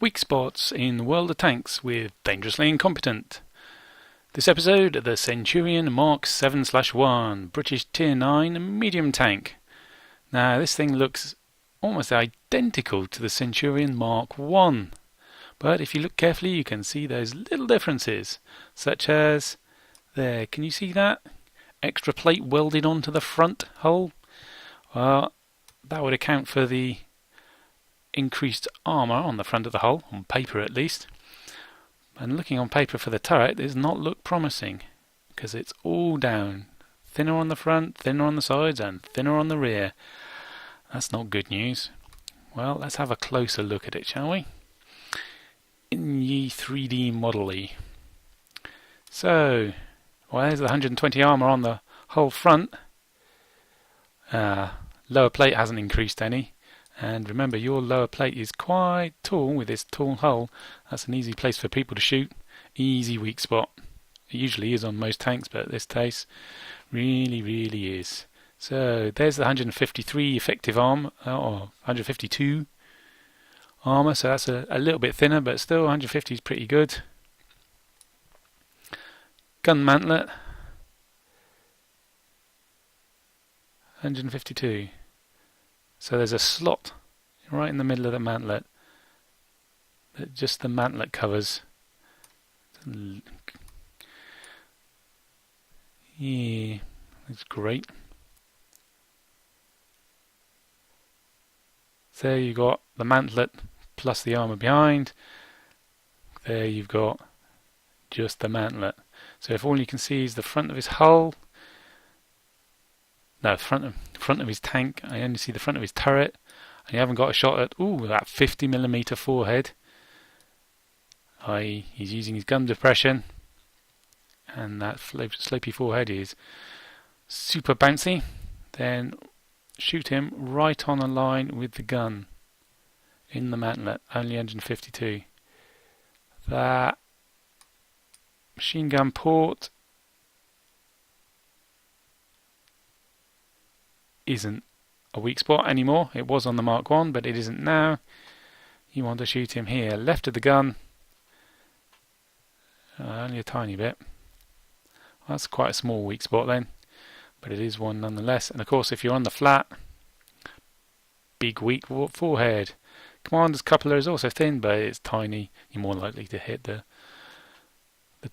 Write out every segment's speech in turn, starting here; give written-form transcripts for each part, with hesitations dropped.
Weak spots in the world of tanks with Dangerously Incompetent. This episode, the Centurion Mk 7/1, British Tier 9 medium tank. Now this thing looks almost identical to the Centurion Mark 1, but if you look carefully you can see those little differences, such as, there, can you see that? Extra plate welded onto the front hull? Well, that would account for the increased armour on the front of the hull, on paper at least. And looking on paper for the turret does not look promising, because it's all down. Thinner on the front, thinner on the sides, and thinner on the rear. That's not good news. Well, let's have a closer look at it, shall we? In ye 3D model-y. So, well, there's the 120 armour on the whole front. Lower plate hasn't increased any. And remember, your lower plate is quite tall with this tall hull. That's an easy place for people to shoot. Easy weak spot. It usually is on most tanks, but this case really is. So there's the 153 effective armor, or 152 armor. So that's a little bit thinner, but still 150 is pretty good. Gun mantlet, 152. So there's a slot right in the middle of the mantlet that just the mantlet covers. Yeah, that's great. So there you've got the mantlet plus the armour behind. There you've got just the mantlet. So if all you can see is the front of his hull, no, front of his tank, I only see the front of his turret, and you haven't got a shot at, that 50mm forehead. He's using his gun depression, and that slopey forehead is super bouncy. Then shoot him right on a line with the gun in the mantlet, only 152. That machine gun port isn't a weak spot anymore. It was on the Mark 1, but it isn't now. You want to shoot him here, left of the gun. Only a tiny bit. Well, that's quite a small weak spot then, but it is one nonetheless. And of course, if you're on the flat, big weak forehead. Commander's coupler is also thin, but it's tiny. You're more likely to hit the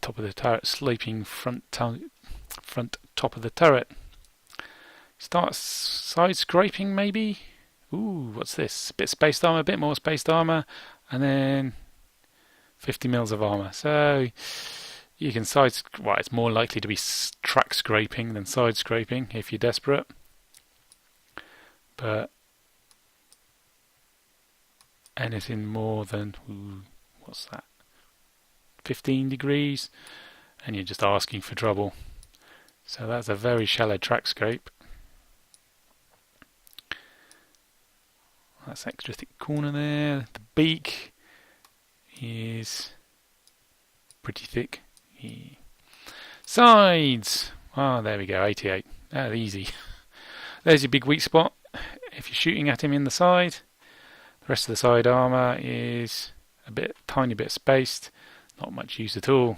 top of the turret, sloping front top of the turret. Start side scraping maybe. What's this? A bit spaced armour, a bit more spaced armour, and then 50 mils of armour. So you can it's more likely to be track scraping than side scraping if you're desperate. But anything more than, what's that? 15 degrees, and you're just asking for trouble. So that's a very shallow track scrape. That's extra thick corner there. The beak is pretty thick. Yeah. Sides. There we go, 88. Easy. There's your big weak spot. If you're shooting at him in the side, the rest of the side armour is tiny bit spaced. Not much use at all.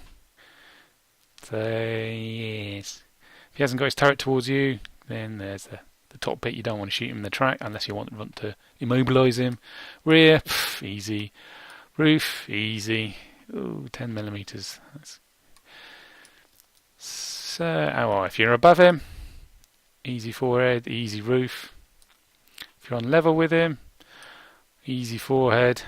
So yes. If he hasn't got his turret towards you, then there's the top bit. You don't want to shoot him in the track unless you want to immobilise him. Rear, easy. Roof, easy. 10mm. So, if you're above him, easy forehead, easy roof. If you're on level with him, easy forehead.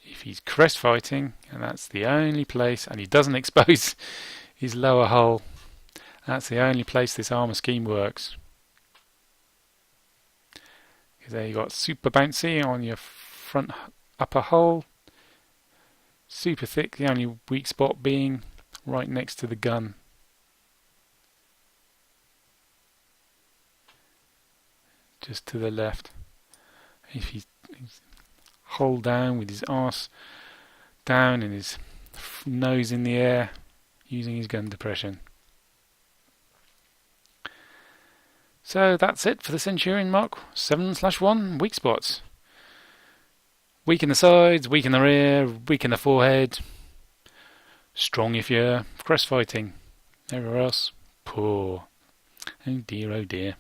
If he's crest fighting, and that's the only place, and he doesn't expose his lower hull, that's the only place this armour scheme works. Because there you got super bouncy on your front upper hull, super thick, the only weak spot being right next to the gun. Just to the left. If he's hull down with his arse down and his nose in the air, using his gun depression. So that's it for the Centurion Mk 7/1 weak spots. Weak in the sides, weak in the rear, weak in the forehead. Strong if you're crest fighting. Everywhere else, poor. Oh dear, oh dear.